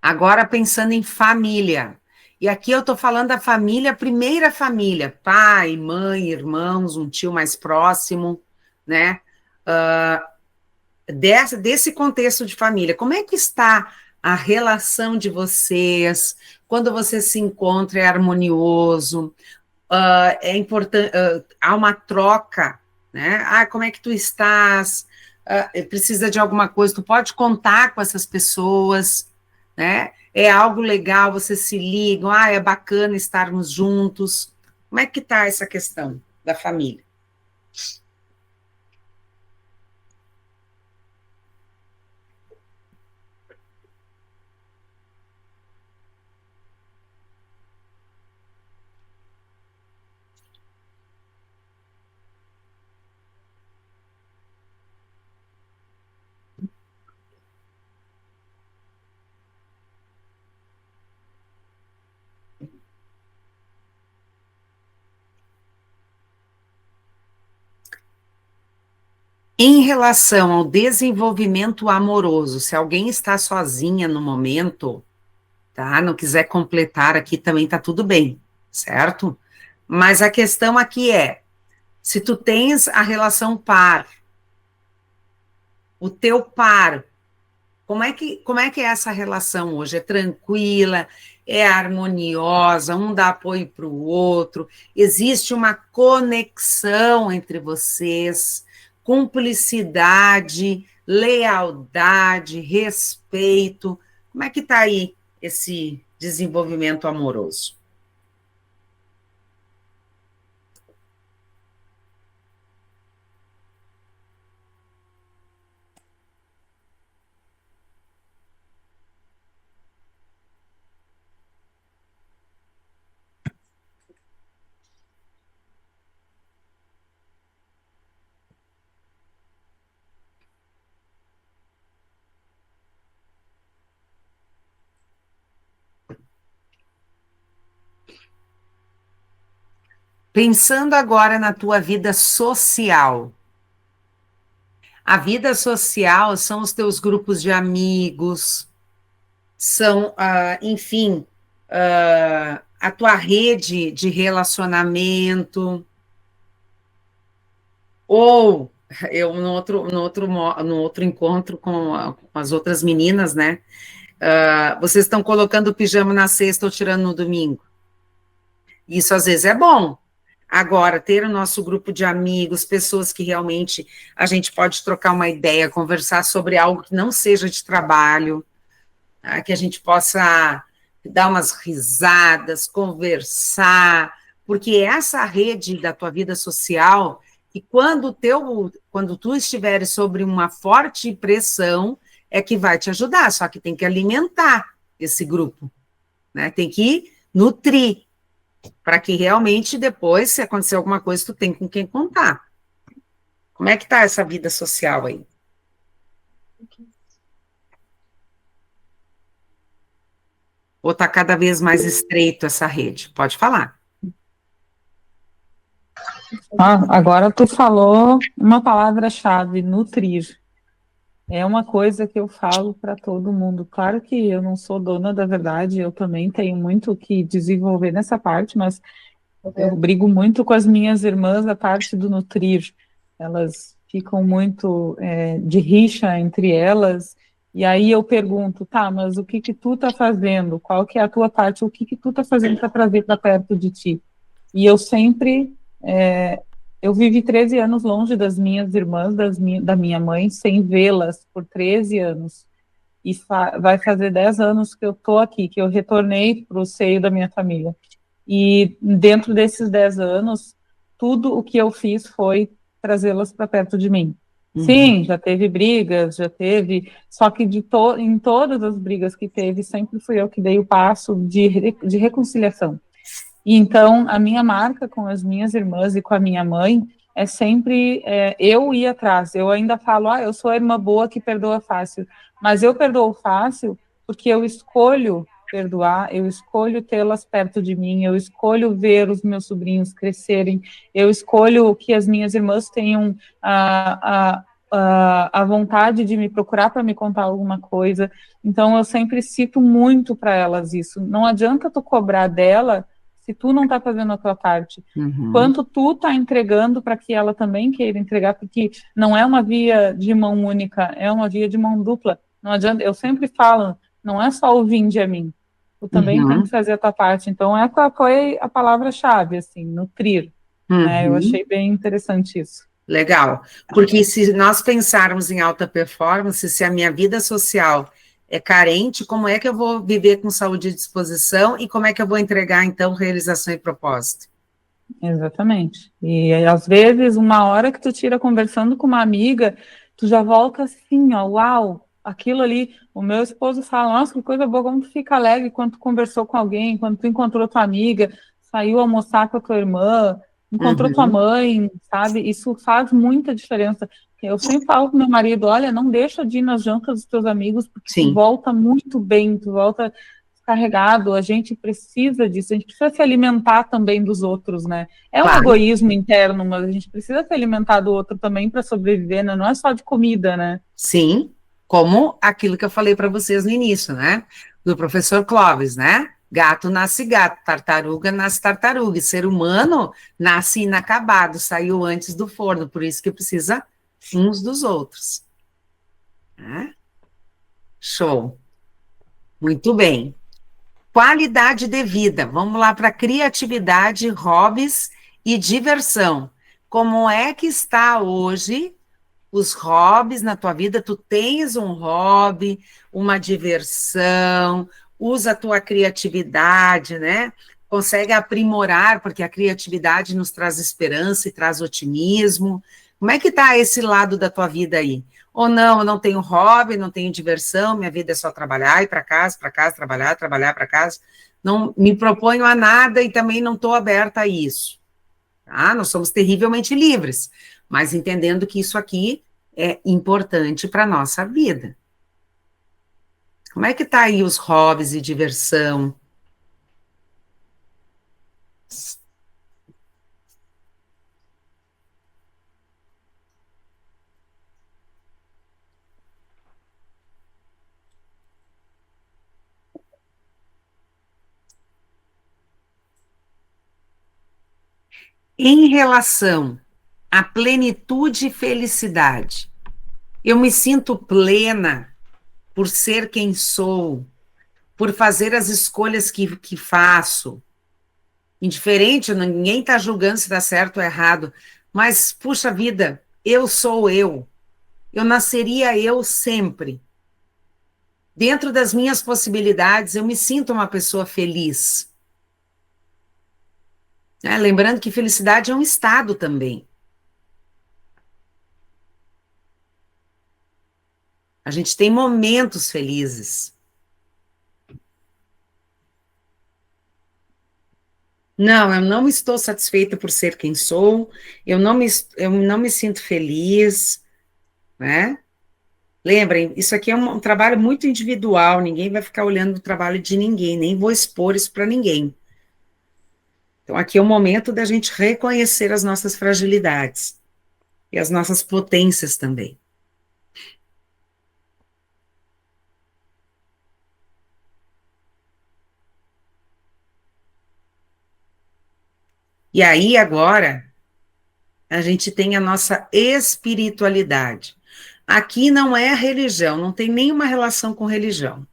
Speaker 1: Agora pensando em família. E aqui eu estou falando da família, primeira família, pai, mãe, irmãos, um tio mais próximo, né? Desse contexto de família. Como é que está a relação de vocês? Quando você se encontra, é harmonioso? É importante, há uma troca, né? Como é que tu estás? Precisa de alguma coisa? Tu pode contar com essas pessoas, né? É algo legal, vocês se ligam, é bacana estarmos juntos. Como é que está essa questão da família? Em relação ao desenvolvimento amoroso, se alguém está sozinha no momento, tá? Não quiser completar aqui também tá tudo bem, certo? Mas a questão aqui é, se tu tens a relação par, o teu par, como é que é essa relação hoje? É tranquila, é harmoniosa, um dá apoio para o outro, existe uma conexão entre vocês, cumplicidade, lealdade, respeito. Como é que está aí esse desenvolvimento amoroso? Pensando agora na tua vida social. A vida social são os teus grupos de amigos, são, enfim, a tua rede de relacionamento, ou eu no outro encontro com as outras meninas, né? Vocês estão colocando o pijama na sexta ou tirando no domingo. Isso às vezes é bom. Agora, ter o nosso grupo de amigos, pessoas que realmente a gente pode trocar uma ideia, conversar sobre algo que não seja de trabalho, que a gente possa dar umas risadas, conversar, porque essa rede da tua vida social, que quando tu estiveres sobre uma forte pressão, é que vai te ajudar, só que tem que alimentar esse grupo, né? Tem que nutrir, para que realmente depois, se acontecer alguma coisa, tu tem com quem contar. Como é que tá essa vida social aí? Ou está cada vez mais estreito essa rede? Pode falar.
Speaker 4: Agora tu falou uma palavra-chave, nutrir. É uma coisa que eu falo para todo mundo. Claro que eu não sou dona da verdade, eu também tenho muito o que desenvolver nessa parte, mas eu brigo muito com as minhas irmãs a parte do nutrir. Elas ficam muito de rixa entre elas, e aí eu pergunto, tá, mas o que que tu tá fazendo? Qual que é a tua parte? O que que tu tá fazendo para trazer para perto de ti? E eu sempre, eu vivi 13 anos longe das minhas irmãs, da minha mãe, sem vê-las por 13 anos. E vai fazer 10 anos que eu tô aqui, que eu retornei para o seio da minha família. E dentro desses 10 anos, tudo o que eu fiz foi trazê-las para perto de mim. Sim, já teve brigas, só que em todas as brigas que teve, sempre fui eu que dei o passo de reconciliação. E então, a minha marca com as minhas irmãs e com a minha mãe é sempre eu ir atrás. Eu ainda falo, eu sou a irmã boa que perdoa fácil, mas eu perdoo fácil porque eu escolho perdoar, eu escolho tê-las perto de mim, eu escolho ver os meus sobrinhos crescerem, eu escolho que as minhas irmãs tenham a vontade de me procurar para me contar alguma coisa. Então, eu sempre cito muito para elas isso. Não adianta tu cobrar dela se tu não está fazendo a tua parte. Quanto tu está entregando para que ela também queira entregar, porque não é uma via de mão única, é uma via de mão dupla. Não adianta, eu sempre falo, não é só o vinde a mim, tu também tem que fazer a tua parte. Então, essa foi a palavra-chave, assim, nutrir. Né? Eu achei bem interessante isso.
Speaker 1: Legal, porque se nós pensarmos em alta performance, se a minha vida social é carente, como é que eu vou viver com saúde e disposição e como é que eu vou entregar, então, realização e propósito?
Speaker 4: Exatamente. E às vezes, uma hora que tu tira conversando com uma amiga, tu já volta assim, uau, aquilo ali. O meu esposo fala, nossa, que coisa boa, como tu fica alegre quando tu conversou com alguém, quando tu encontrou tua amiga, saiu almoçar com a tua irmã, encontrou tua mãe, sabe? Isso faz muita diferença. Eu sempre falo com meu marido, olha, não deixa de ir nas jantas dos teus amigos, porque tu volta muito bem, tu volta carregado, a gente precisa disso, a gente precisa se alimentar também dos outros, né? É um egoísmo interno, mas a gente precisa se alimentar do outro também para sobreviver, né? Não é só de comida, né?
Speaker 1: Sim, como aquilo que eu falei para vocês no início, né? Do professor Clóvis, né? Gato nasce gato, tartaruga nasce tartaruga, e ser humano nasce inacabado, saiu antes do forno, por isso que precisa uns dos outros. Né? Show. Muito bem. Qualidade de vida. Vamos lá para criatividade, hobbies e diversão. Como é que está hoje os hobbies na tua vida? Tu tens um hobby, uma diversão, usa a tua criatividade, né? Consegue aprimorar, porque a criatividade nos traz esperança e traz otimismo. Como é que está esse lado da tua vida aí? Ou não, eu não tenho hobby, não tenho diversão, minha vida é só trabalhar, ir para casa, trabalhar, trabalhar para casa. Não me proponho a nada e também não estou aberta a isso. Tá? Nós somos terrivelmente livres, mas entendendo que isso aqui é importante para a nossa vida. Como é que está aí os hobbies e diversão? Em relação à plenitude e felicidade, eu me sinto plena por ser quem sou, por fazer as escolhas que faço. Indiferente, ninguém está julgando se dá certo ou errado, mas, puxa vida, eu sou eu. Eu nasceria eu sempre. Dentro das minhas possibilidades, eu me sinto uma pessoa feliz. Lembrando que felicidade é um estado também. A gente tem momentos felizes. Não, eu não estou satisfeita por ser quem sou, eu não me sinto feliz, né? Lembrem, isso aqui é um trabalho muito individual, ninguém vai ficar olhando o trabalho de ninguém, nem vou expor isso para ninguém. Então, aqui é o momento da gente reconhecer as nossas fragilidades e as nossas potências também. E aí, agora, a gente tem a nossa espiritualidade. Aqui não é religião, não tem nenhuma relação com religião.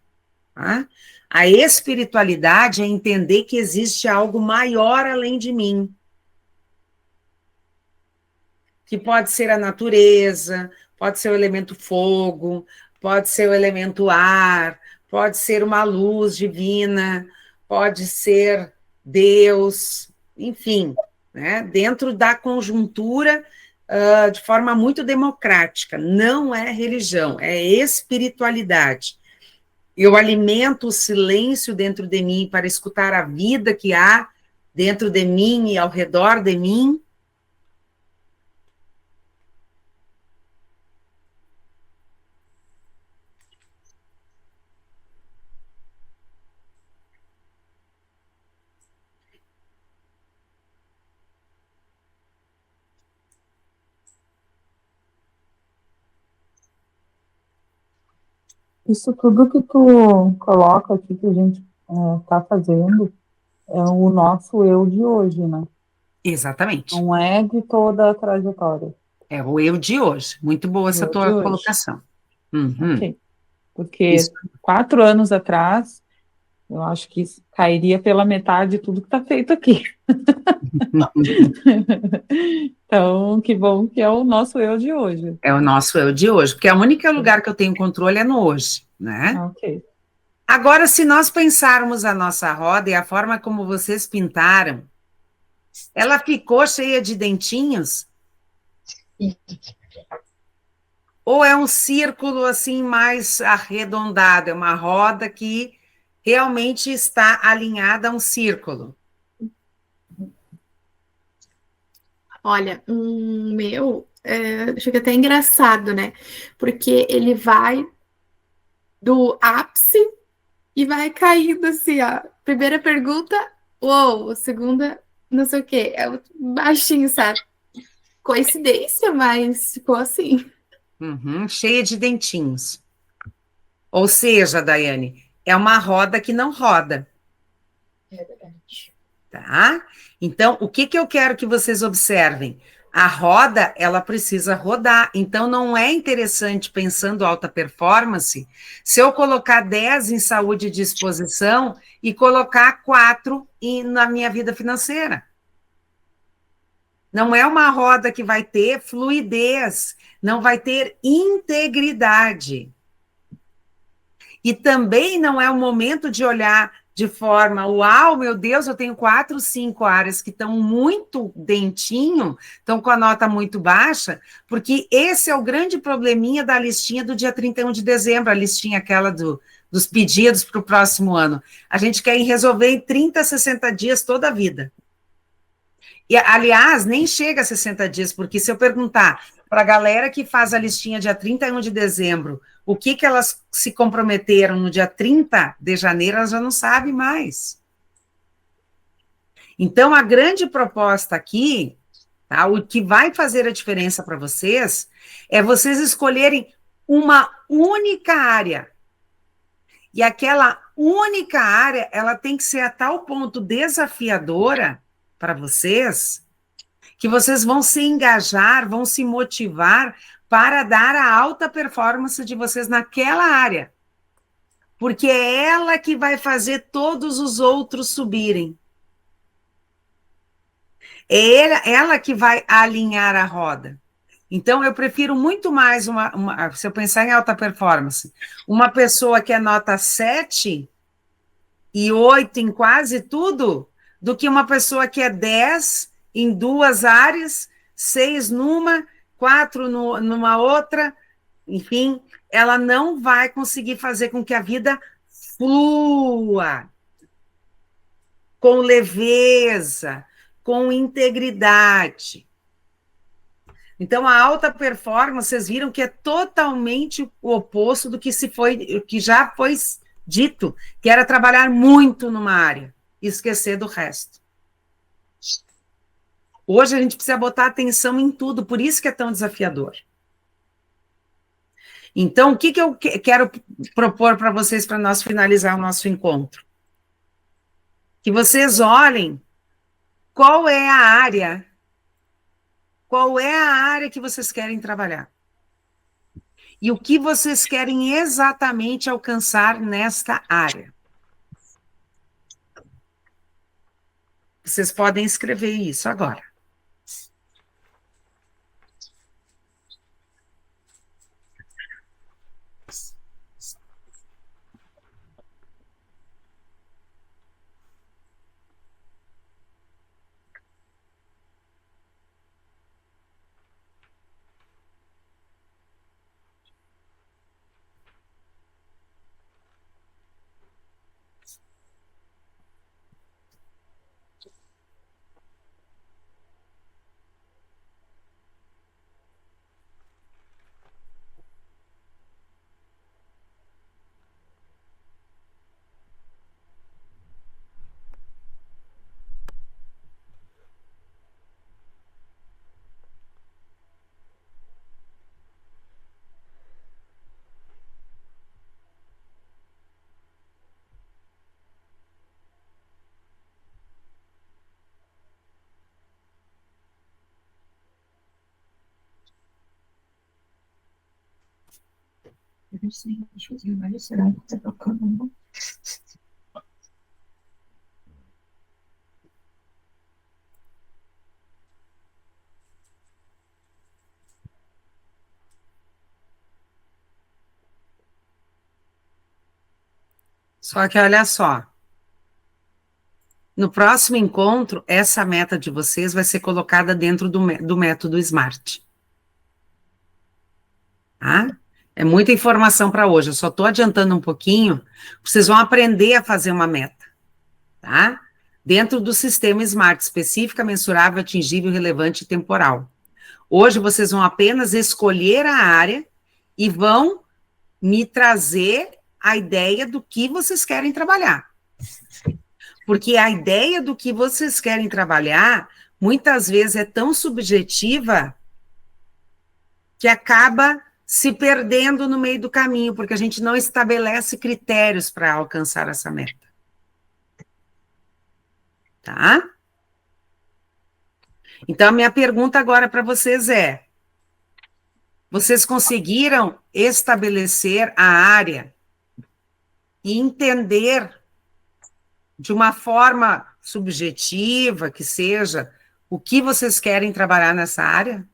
Speaker 1: Tá? A espiritualidade é entender que existe algo maior além de mim. Que pode ser a natureza, pode ser o elemento fogo, pode ser o elemento ar, pode ser uma luz divina, pode ser Deus, enfim, né? Dentro da conjuntura, de forma muito democrática. Não é religião, é espiritualidade. Eu alimento o silêncio dentro de mim para escutar a vida que há dentro de mim e ao redor de mim.
Speaker 4: Isso tudo que tu coloca aqui, que a gente está fazendo, é o nosso eu de hoje, né?
Speaker 1: Exatamente.
Speaker 4: Não é de toda a trajetória.
Speaker 1: É o eu de hoje. Muito boa essa
Speaker 4: Eu de
Speaker 1: tua
Speaker 4: hoje.
Speaker 1: colocação. Uhum.
Speaker 4: Ok. Porque
Speaker 1: Isso.
Speaker 4: 4 anos atrás, eu acho que cairia pela metade de tudo que está feito aqui. Então, que bom que é o nosso eu de hoje.
Speaker 1: É o nosso eu de hoje, porque o único lugar que eu tenho controle é no hoje, né?
Speaker 4: Ok.
Speaker 1: Agora, se nós pensarmos a nossa roda e a forma como vocês pintaram, ela ficou cheia de dentinhos? Ou é um círculo assim mais arredondado, é uma roda que realmente está alinhada a um círculo?
Speaker 3: Olha, meu chega até engraçado, né? Porque ele vai do ápice e vai caindo assim, ó. Primeira pergunta, uou, segunda, não sei o quê. É baixinho, sabe? Coincidência, mas ficou assim.
Speaker 1: Uhum, cheia de dentinhos. Ou seja, Daiane, é uma roda que não roda.
Speaker 2: É verdade.
Speaker 1: Tá? Então, o que eu quero que vocês observem? A roda, ela precisa rodar. Então, não é interessante, pensando alta performance, se eu colocar 10 em saúde e disposição e colocar 4 na minha vida financeira. Não é uma roda que vai ter fluidez, não vai ter integridade. E também não é o momento de olhar de forma, uau, meu Deus, eu tenho 4, 5 áreas que estão muito dentinho, estão com a nota muito baixa, porque esse é o grande probleminha da listinha do dia 31 de dezembro, a listinha aquela dos pedidos para o próximo ano. A gente quer resolver em 30, 60 dias toda a vida. E, aliás, nem chega a 60 dias, porque se eu perguntar para a galera que faz a listinha dia 31 de dezembro, o que elas se comprometeram no dia 30 de janeiro, elas já não sabem mais. Então, a grande proposta aqui, tá, o que vai fazer a diferença para vocês, é vocês escolherem uma única área. E aquela única área, ela tem que ser a tal ponto desafiadora para vocês, que vocês vão se engajar, vão se motivar para dar a alta performance de vocês naquela área. Porque é ela que vai fazer todos os outros subirem. É ela que vai alinhar a roda. Então, eu prefiro muito mais, se eu pensar em alta performance, uma pessoa que é nota 7 e 8 em quase tudo, do que uma pessoa que é 10 em 2 áreas, 6 numa, 4 numa outra, enfim, ela não vai conseguir fazer com que a vida flua com leveza, com integridade. Então, a alta performance, vocês viram que é totalmente o oposto do que já foi dito, que era trabalhar muito numa área e esquecer do resto. Hoje a gente precisa botar atenção em tudo, por isso que é tão desafiador. Então, o que eu quero propor para vocês para nós finalizar o nosso encontro? Que vocês olhem qual é a área que vocês querem trabalhar. E o que vocês querem exatamente alcançar nesta área. Vocês podem escrever isso agora.
Speaker 2: Será que tá tocando?
Speaker 1: Só que olha só, no próximo encontro, essa meta de vocês vai ser colocada dentro do método SMART. Tá? É muita informação para hoje, eu só estou adiantando um pouquinho, vocês vão aprender a fazer uma meta, tá? Dentro do sistema SMART, específica, mensurável, atingível, relevante e temporal. Hoje vocês vão apenas escolher a área e vão me trazer a ideia do que vocês querem trabalhar. Porque a ideia do que vocês querem trabalhar, muitas vezes é tão subjetiva que acaba se perdendo no meio do caminho, porque a gente não estabelece critérios para alcançar essa meta. Tá? Então, a minha pergunta agora para vocês é: vocês conseguiram estabelecer a área e entender de uma forma subjetiva, que seja, o que vocês querem trabalhar nessa área?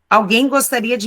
Speaker 1: Alguém gostaria de